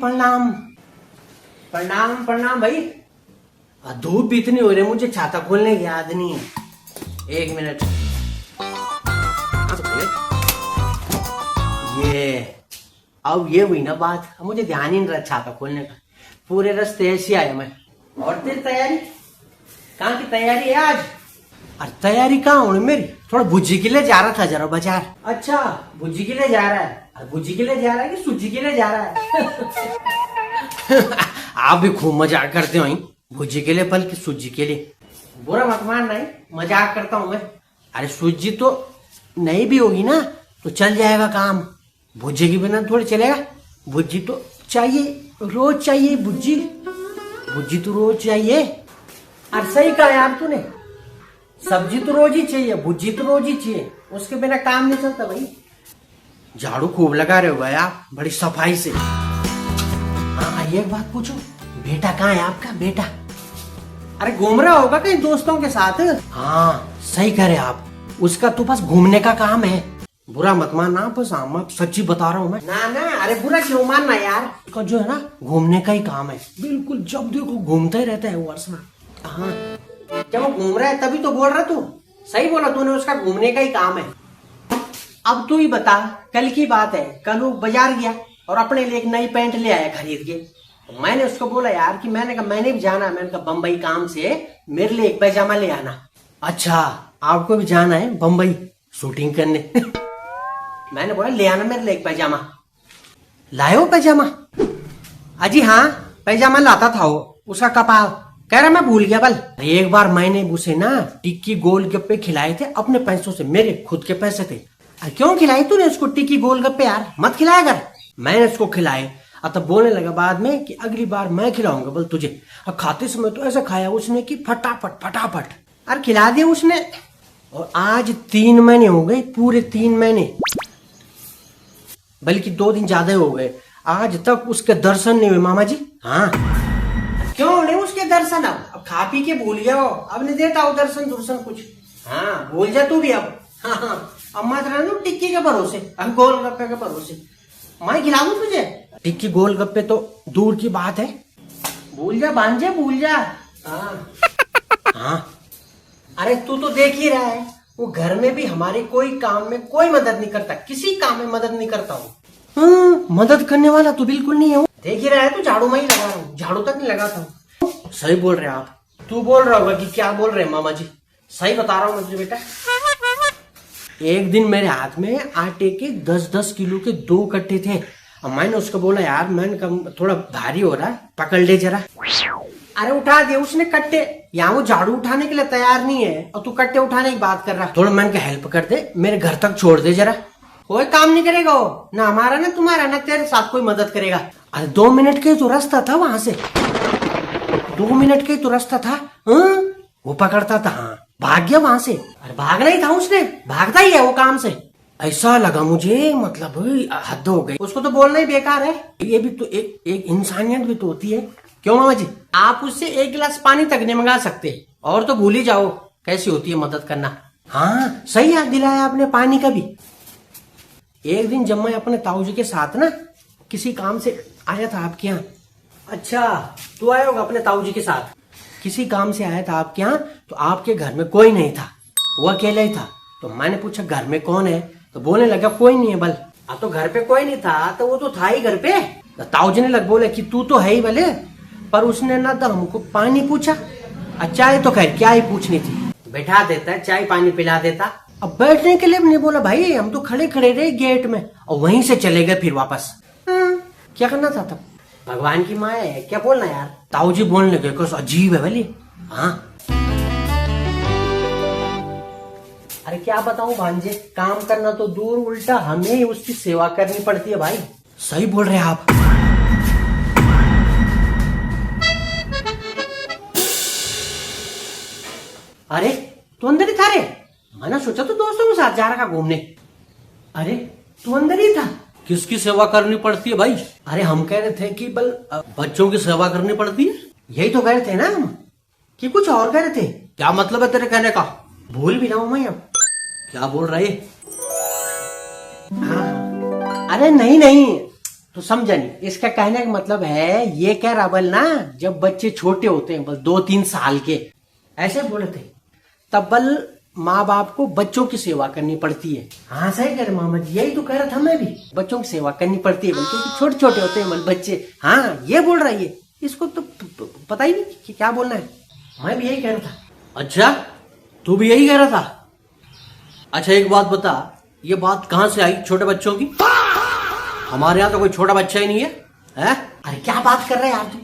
प्रणाम। प्रणाम प्रणाम भाई। धूप भी इतनी हो रही है, मुझे छाता खोलने की याद नहीं है। एक मिनट। ये हुई ना बात, मुझे ध्यान ही नहीं रहा छाता खोलने का। पूरे रास्ते ऐसे आया मैं। और तेरी तैयारी कहाँ की तैयारी है आज? अरे तैयारी कहाँ होनी मेरी, थोड़ा भुज्जी के लिए जा रहा था जरा बाजार। अच्छा भुज्जी के लिए जा रहा है? भुज्जी के लिए जा रहा है कि सूजी के लिए जा रहा है? आप भी खूब मजाक करते हो। भुज्जी के लिए बल्कि सूजी के लिए। बुरा मत मानना है, मजाक करता हूँ मैं। अरे सूजी तो नहीं भी होगी ना तो चल जाएगा काम, भुज्जी के बिना थोड़ी चलेगा। भुज्जी तो चाहिए, रोज चाहिए भुज्जी। भुज्जी तो रोज चाहिए। अरे सही कहा यार तूने, सब्जी तो रोज ही चाहिए, भुज्जी तो रोज ही चाहिए, उसके बिना काम नहीं चलता भाई। झाड़ू खूब लगा रहे हो आप, बड़ी सफाई से। हाँ एक बात पूछो, बेटा कहाँ है आपका बेटा? अरे घूम रहा होगा कहीं दोस्तों के साथ। हाँ सही कह रहे आप, उसका तो बस घूमने का काम है। बुरा मत मानना, बस मैं सच्ची बता रहा हूँ मैं। ना ना अरे बुरा क्यों मानना यार, उसका जो है ना घूमने का ही काम है। बिल्कुल जब देखो घूमता ही रहता है वो वर्षा। हाँ क्या वो घूम रहा है तभी तो बोल रहा तू। सही बोला तूने, उसका घूमने का ही काम है। अब तू ही बता, कल की बात है, कल वो बाजार गया और अपने लिए एक नई पैंट ले आया खरीद के। तो मैंने उसको बोला यार कि मैंने कहा मैंने भी जाना है, मैंने कहा बम्बई काम से, मेरे लिए एक पैजामा ले आना। अच्छा आपको भी जाना है बम्बई शूटिंग करने? मैंने बोला ले आना मेरे लिए एक पैजामा। लाए पैजामा? अजी हाँ पैजामा लाता था वो, उसका कपाल कह रहा मैं भूल गया बल। एक बार मैंने उसे ना टिक्की गोलगप्पे खिलाए थे अपने पैसों से, मेरे खुद के पैसे थे। क्यों खिलाई तूने उसको टिक्की गोलगप्पे यार, मत खिलाया कर। मैंने उसको खिलाए, तब बोलने लगा बाद में कि अगली बार मैं खिलाऊंगा बोल तुझे। अब खाते समय तो ऐसा खाया उसने कि फटाफट फटाफट। अरे खिला दिया उसने। और आज 3 महीने हो गए, पूरे 3 महीने, बल्कि 2 दिन ज्यादा हो गए, आज तक उसके दर्शन नहीं हुए मामा जी। हाँ क्यों नहीं उसके दर्शन? अब खा पी के भूल गया हो, अब नहीं देता हो दर्शन दुर्शन कुछ। हाँ भूल जा तू भी अब। हाँ हाँ अब मत रहना टिक्की के भरोसे, अब गोलगप्पे के भरोसे। मैं खिला दूं तुझे टिक्की गोलगप्पे तो दूर की बात है। भूल जा भांजे भूल जा। हाँ हाँ अरे तू तो देख ही रहा है, वो घर में भी हमारे कोई काम में कोई मदद नहीं करता, किसी काम में मदद नहीं करता हूँ। मदद करने वाला तो बिल्कुल नहीं है। देख ही रहा है तू, झाड़ू में ही लगा रहा हूँ, झाड़ू तक नहीं लगाता हूँ। सही बोल रहे आप। तू बोल रहा होगा कि क्या बोल रहे मामा जी, सही बता रहा हूँ मैं तुझे बेटा। एक दिन मेरे हाथ में आटे के 10-10 किलो के 2 कट्टे थे। अब मैंने उसको बोला यार मैंने कहा थोड़ा भारी हो रहा है, पकड़ ले जरा। अरे उठा दिया उसने कट्टे, यहाँ वो झाड़ू उठाने के लिए तैयार नहीं है और तू कट्टे उठाने की बात कर रहा। थोड़ा मैंने कहा हेल्प कर दे, मेरे घर तक छोड़ दे जरा। कोई काम नहीं करेगा वो, ना हमारा ना तुम्हारा, ना तेरे साथ कोई मदद करेगा। अरे 2 मिनट का ही तो रास्ता था वहां से, 2 मिनट का ही तो रास्ता था। वो पकड़ता था, हाँ भाग गया वहां से। अरे भागना ही था उसने, भागता ही है वो काम से। ऐसा लगा मुझे, मतलब हद हो गई। उसको तो बोलना ही बेकार है। ये भी तो एक इंसानियत भी तो होती है। क्यों मामा जी, आप उससे 1 गिलास पानी तक नहीं मंगा सकते, और तो भूल ही जाओ कैसी होती है मदद करना। हाँ सही याद दिलाया आपने पानी का भी। एक दिन जब मैं अपने ताऊ जी के साथ ना किसी काम से आया था आपके यहाँ। अच्छा तू आया होगा अपने ताऊ जी के साथ, किसी काम से आया था आपके यहाँ, तो आपके घर में कोई नहीं था, वो अकेला ही था। तो मैंने पूछा घर में कौन है, तो बोलने लगा कोई नहीं है बल। तो घर पे कोई नहीं था तो वो तो था ही घर पे। तो ताऊ जी ने लग बोले कि तू तो है ही भले, पर उसने ना तो हमको पानी पूछा, चाय तो खैर क्या ही पूछनी थी, बैठा देता चाय पानी पिला देता। अब बैठने के लिए नहीं बोला भाई, हम तो खड़े खड़े रहे गेट में और वहीं से चले गए फिर वापस। क्या करना था तब? भगवान की माया है, क्या बोलना यार। ताऊ जी बोलने लगे कुछ अजीब है भले। हाँ अरे क्या बताऊं भांजे, काम करना तो दूर, उल्टा हमें ही उसकी सेवा करनी पड़ती है भाई। सही बोल रहे हैं आप। अरे तू अंदर ही था रे, मैंने सोचा तो दोस्तों के साथ जा रहा घूमने। अरे तू अंदर ही था। किसकी सेवा करनी पड़ती है भाई? अरे हम कह रहे थे कि बल बच्चों की सेवा करनी पड़ती है, यही तो कह रहे थे ना हम, कि कुछ और कह रहे थे। क्या मतलब है तेरे कहने का? भूल भी रहा हूं मैं अब क्या बोल रहे। हाँ अरे नहीं नहीं, तो समझा नहीं, इसका कहने का मतलब है ये कह रहा बल ना, जब बच्चे छोटे होते हैं बस 2-3 साल के, ऐसे बोले थे, तब बल माँ बाप को बच्चों की सेवा करनी पड़ती है। हाँ सही कह रहे मामा जी, यही तो कह रहा था मैं भी, बच्चों की सेवा करनी पड़ती है क्योंकि छोटे छोटे होते हैं बच्चे। हाँ ये बोल रहा है ये, इसको तो पता ही नहीं कि क्या बोलना है। मैं भी यही कह रहा था। अच्छा तू भी यही कह रहा था? अच्छा एक बात बता, ये बात कहाँ से आई छोटे बच्चों की? हमारे यहाँ तो कोई छोटा बच्चा ही नहीं है। अरे क्या बात कर रहे हैं यार तू,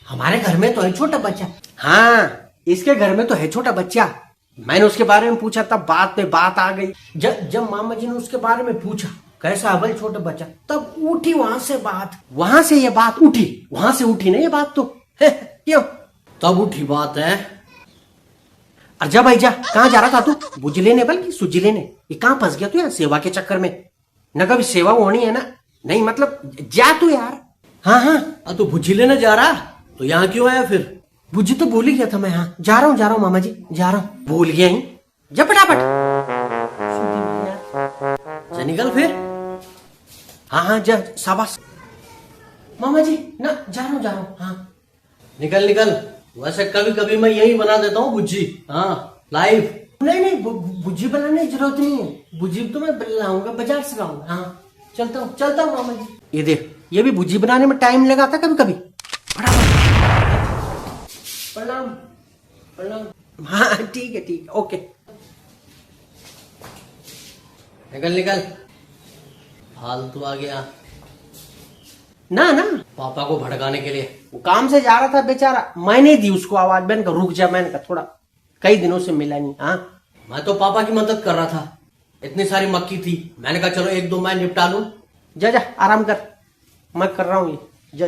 हमारे घर में तो है छोटा बच्चा। हाँ इसके घर में तो है छोटा बच्चा। मैंने उसके बारे में पूछा तब बात पे बात आ गई। जब मामा जी ने उसके बारे में पूछा कैसा अबल छोटा बच्चा, तब उठी वहां से बात, वहां से ये बात उठी, वहां से उठी ना ये बात तो क्यों तब उठी बात है। अच्छा भाई जा, कहाँ जा रहा था तू? बुझ लेने बल्कि सुझ लेने, ये कहाँ फंस गया तू यार सेवा के चक्कर में? न कभी सेवा होनी है ना, नहीं मतलब जा तू यार। हाँ हाँ तू बुझ लेने जा रहा तो यहाँ क्यों आया फिर? बुझी तो भूल ही गया था मैं। हाँ जा रहा हूँ मामा जी, जा रहा हूँ, भूल गया ही। जा फटाफट जा, निकल फिर। हाँ हाँ जा, शाबाश मामा जी ना, जा रहा हूँ। हाँ निकल निकल। वैसे कभी कभी मैं यही बना देता हूँ बुज्जी। हाँ लाइव नहीं बुज्जी बनाने की जरूरत नहीं है, बुज्जी तो मैं लाऊंगा बाजार से लाऊंगा। हाँ चलता हूँ मामा जी। ये देख, ये भी बुज्जी बनाने में टाइम लगाता कभी कभी। प्रणाम प्रणाम। हाँ ठीक है ओके। निकल फालतू आ गया ना पापा को भड़काने के लिए। वो काम से जा रहा था बेचारा, मैंने दी उसको आवाज, मैंने कहा रुक जा, मैंने कहा थोड़ा कई दिनों से मिला नहीं। हाँ मैं तो पापा की मदद कर रहा था, इतनी सारी मक्की थी, मैंने कहा चलो 1-2 मैं निपटा लूं। जा आराम कर, मैं कर रहा हूँ ये, जा।